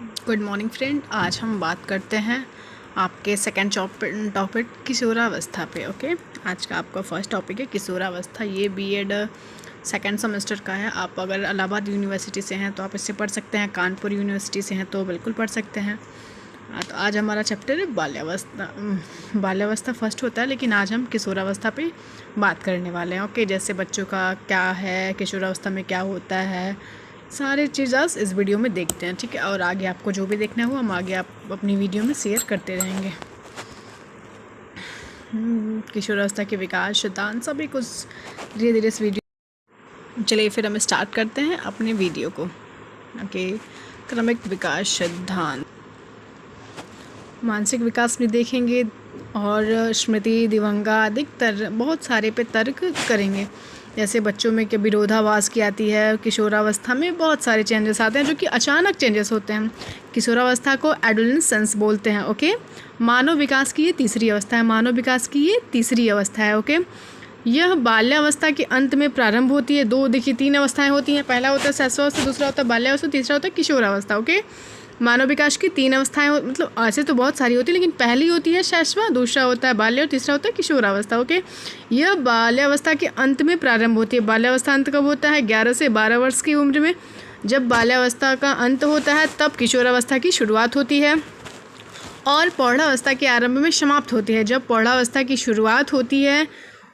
Good morning friend. आज हम बात करते हैं आपके सेकंड टॉपिक किशोरावस्था पे। ओके, आज का आपका फर्स्ट टॉपिक है किशोरावस्था। ये बीएड सेकंड सेमेस्टर का है। आप अगर इलाहाबाद यूनिवर्सिटी से हैं तो आप इससे पढ़ सकते हैं, कानपुर यूनिवर्सिटी से हैं तो बिल्कुल पढ़ सकते हैं। तो आज हमारा चैप्टर है बाल्यावस्था। बाल्यावस्था फर्स्ट होता है, लेकिन आज हम किशोरावस्था पे बात करने वाले हैं। ओके, जैसे बच्चों का क्या है, किशोरावस्था में क्या होता है, सारे चीज़ आज इस वीडियो में देखते हैं। ठीक है, और आगे आपको जो भी देखना हो हम आगे आप अपनी वीडियो में शेयर करते रहेंगे। किशोरावस्था के विकास सिद्धांत सभी कुछ धीरे धीरे इस वीडियो। चलिए फिर हम स्टार्ट करते हैं अपने वीडियो को। ओके, क्रमिक विकास सिद्धांत। मानसिक विकास में देखेंगे और स्मृति, दिवंगा, अधिकतर बहुत सारे पे तर्क करेंगे। जैसे बच्चों में क्या विरोधाभास की आती है, किशोरावस्था में बहुत सारे चेंजेस आते हैं जो कि अचानक चेंजेस होते हैं। किशोरावस्था को एडोलेसेंस बोलते हैं। ओके, मानव विकास की ये तीसरी अवस्था है। मानव विकास की ये तीसरी अवस्था है। ओके, यह बाल्यावस्था के अंत में प्रारंभ होती है। देखिए तीन अवस्थाएं होती हैं। पहला होता है शैशवावस्था, दूसरा होता है बाल्यावस्था, तीसरा होता है किशोरावस्था। ओके, मानव विकास की तीन अवस्थाएं मतलब ऐसे तो बहुत सारी होती है, लेकिन पहली होती है शैशवा, दूसरा होता है बाल्य और तीसरा होता है किशोरावस्था। ओके, यह बाल्यावस्था के अंत में प्रारंभ होती है। बाल्यावस्था अंत कब होता है? 11 से 12 वर्ष की उम्र में। जब बाल्यावस्था का अंत होता है तब किशोरावस्था की शुरुआत होती है और प्रौढ़ावस्था के आरंभ में समाप्त होती है। जब प्रौढ़ावस्था की शुरुआत होती है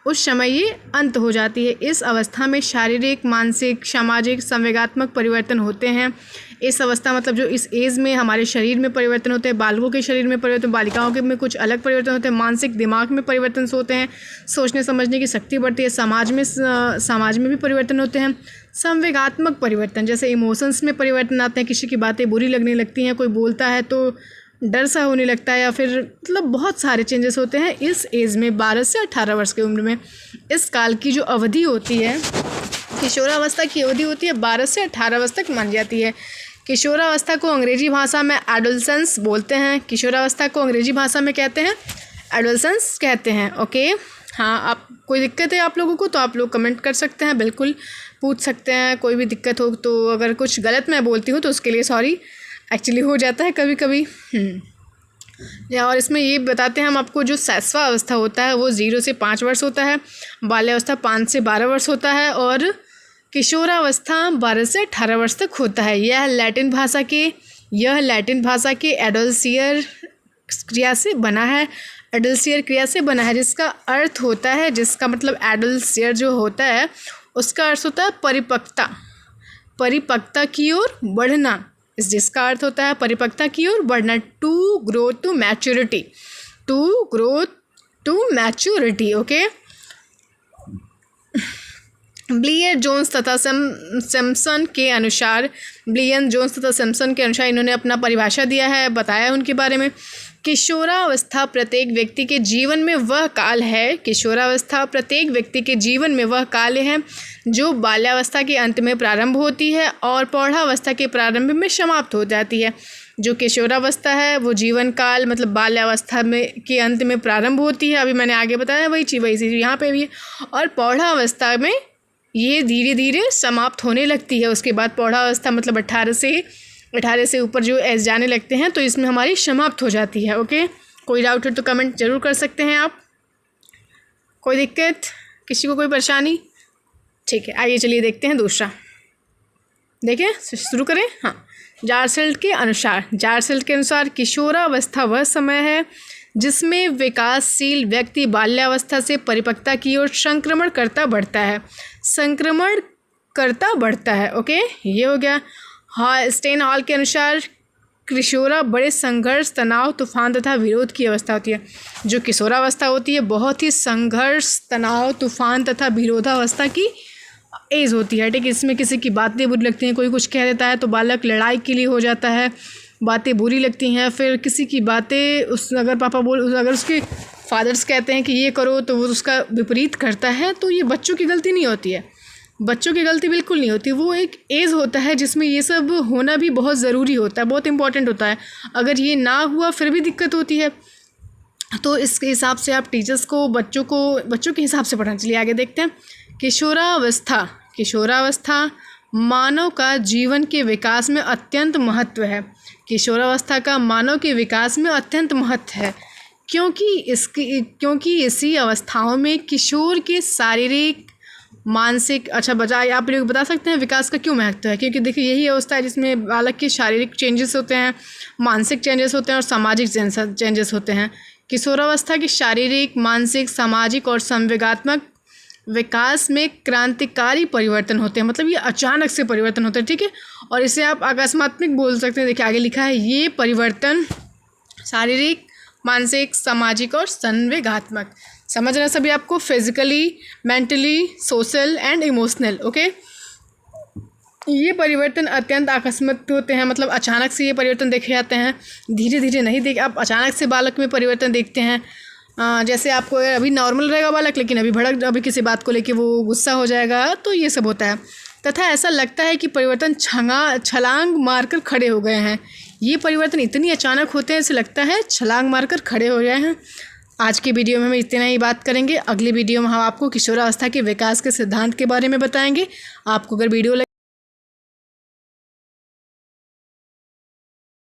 उस समय ये अंत हो जाती है। इस अवस्था में शारीरिक, मानसिक, सामाजिक, संवेगात्मक परिवर्तन होते हैं। इस अवस्था मतलब जो इस एज में हमारे शरीर में परिवर्तन होते हैं, बालकों के शरीर में परिवर्तन, बालिकाओं के में कुछ अलग परिवर्तन होते हैं, मानसिक दिमाग में परिवर्तन होते हैं, सोचने समझने की शक्ति बढ़ती है, समाज में भी परिवर्तन होते हैं। संवेगात्मक परिवर्तन जैसे इमोशंस में परिवर्तन आते हैं, किसी की बातें बुरी लगने लगती हैं, कोई बोलता है तो डर सा होने लगता है, या फिर मतलब बहुत सारे चेंजेस होते हैं इस एज में 12 से 18 वर्ष की उम्र में। इस काल की जो अवधि होती है, किशोरावस्था की अवधि होती है 12 से 18 वर्ष तक मानी जाती है। किशोरावस्था को अंग्रेजी भाषा में एडोलसेंस बोलते हैं। किशोरावस्था को अंग्रेजी भाषा में कहते हैं एडोलसेंस कहते हैं। ओके, हाँ, आप कोई दिक्कत है आप लोगों को तो आप लोग कमेंट कर सकते हैं, बिल्कुल पूछ सकते हैं। कोई भी दिक्कत हो तो अगर कुछ गलत मैं बोलती हूँ तो उसके लिए सॉरी, एक्चुअली हो जाता है कभी कभी। और इसमें ये बताते हैं हम आपको, जो शैशवा अवस्था होता है वो 0 से 5 वर्ष होता है, बाल्यावस्था 5 से 12 वर्ष होता है और किशोरावस्था 12 से 18 वर्ष तक होता है। यह लैटिन भाषा के एडोल्सियर क्रिया से बना है। एडोल्सियर क्रिया से बना है जिसका अर्थ होता है, जिसका मतलब एडोल्सियर जो होता है उसका अर्थ होता है परिपक्वता की ओर बढ़ना। जिसका अर्थ होता है परिपक्वता की ओर बढ़ना, to grow to maturity. Okay, ब्लियन जोन्स तथा सैमसन के अनुसार इन्होंने अपना परिभाषा दिया है, बताया उनके बारे में। किशोरावस्था प्रत्येक व्यक्ति के जीवन में वह काल है जो बाल्यावस्था के अंत में प्रारंभ होती है और प्रौढ़ावस्था के प्रारंभ में समाप्त हो जाती है। जो किशोरावस्था है वो जीवन काल मतलब बाल्यावस्था में के अंत में प्रारंभ होती है, अभी मैंने आगे बताया वही चीज़ यहाँ पे भी है, और प्रौढ़ावस्था में ये धीरे धीरे समाप्त होने लगती है। उसके बाद प्रौढ़ावस्था मतलब 18 से ऊपर जो एज जाने लगते हैं तो इसमें हमारी समाप्त हो जाती है। ओके, कोई डाउट हो तो कमेंट ज़रूर कर सकते हैं आप। कोई दिक्कत, किसी को कोई परेशानी? ठीक है, आइए चलिए देखते हैं दूसरा। देखें, शुरू करें। हाँ, जारसेल्ड के अनुसार किशोरावस्था वह समय है जिसमें विकासशील व्यक्ति बाल्यावस्था से परिपक्वता की ओर संक्रमण करता बढ़ता है। ओके, ये हो गया। स्टेन हॉल के अनुसार किशोरा बड़े संघर्ष, तनाव, तूफान तथा विरोध की अवस्था होती है। जो किशोरावस्था होती है बहुत ही संघर्ष, तनाव, तूफान तथा विरोधावस्था की एज होती है। ठीक है, इसमें किसी की बातें बुरी लगती हैं, कोई कुछ कह देता है तो बालक लड़ाई के लिए हो जाता है, बातें बुरी लगती हैं। फिर किसी की बातें अगर उसके फादर्स कहते हैं कि ये करो तो वो उसका विपरीत करता है, तो ये बच्चों की गलती नहीं होती है, बच्चों की गलती बिल्कुल नहीं होती। वो एक एज होता है जिसमें ये सब होना भी बहुत ज़रूरी होता है, बहुत इंपॉर्टेंट होता है। अगर ये ना हुआ फिर भी दिक्कत होती है। तो इसके हिसाब से आप टीचर्स को बच्चों के हिसाब से पढ़ना। चलिए आगे देखते हैं। किशोरावस्था मानव का जीवन के विकास में अत्यंत महत्व है। किशोरावस्था का मानव के विकास में अत्यंत महत्व है, क्योंकि इसी अवस्थाओं में किशोर के शारीरिक मानसिक बजाय आप लोग बता सकते हैं विकास का क्यों महत्व है? क्योंकि देखिए यही अवस्था है जिसमें बालक के शारीरिक चेंजेस होते हैं, मानसिक चेंजेस होते हैं और सामाजिक चेंजेस होते हैं। किशोरावस्था के शारीरिक, मानसिक, सामाजिक और संवेगात्मक विकास में क्रांतिकारी परिवर्तन होते हैं, मतलब ये अचानक से परिवर्तन होते हैं, ठीक है। और इसे आप आकस्मिक बोल सकते हैं। देखिए आगे लिखा है, ये परिवर्तन शारीरिक, मानसिक, सामाजिक और संवेगात्मक, समझ रहे हैं सभी आपको, physically, mentally, social and emotional, okay. ये परिवर्तन अत्यंत आकस्मिक होते हैं, मतलब अचानक से ये परिवर्तन देखे जाते हैं, धीरे धीरे नहीं देखे। आप अचानक से बालक में परिवर्तन देखते हैं, जैसे आपको अभी नॉर्मल रहेगा बालक, लेकिन अभी किसी बात को लेके वो गुस्सा हो जाएगा, तो ये सब होता है। तथा ऐसा लगता है कि परिवर्तन छलांग मारकर खड़े हो गए हैं। ये परिवर्तन इतनी अचानक होते हैं, ऐसे लगता है छलांग मारकर खड़े हो गए हैं। आज की वीडियो में हम इतना ही बात करेंगे। अगली वीडियो में हम आपको किशोरावस्था के विकास के सिद्धांत के बारे में बताएंगे। आपको अगर वीडियो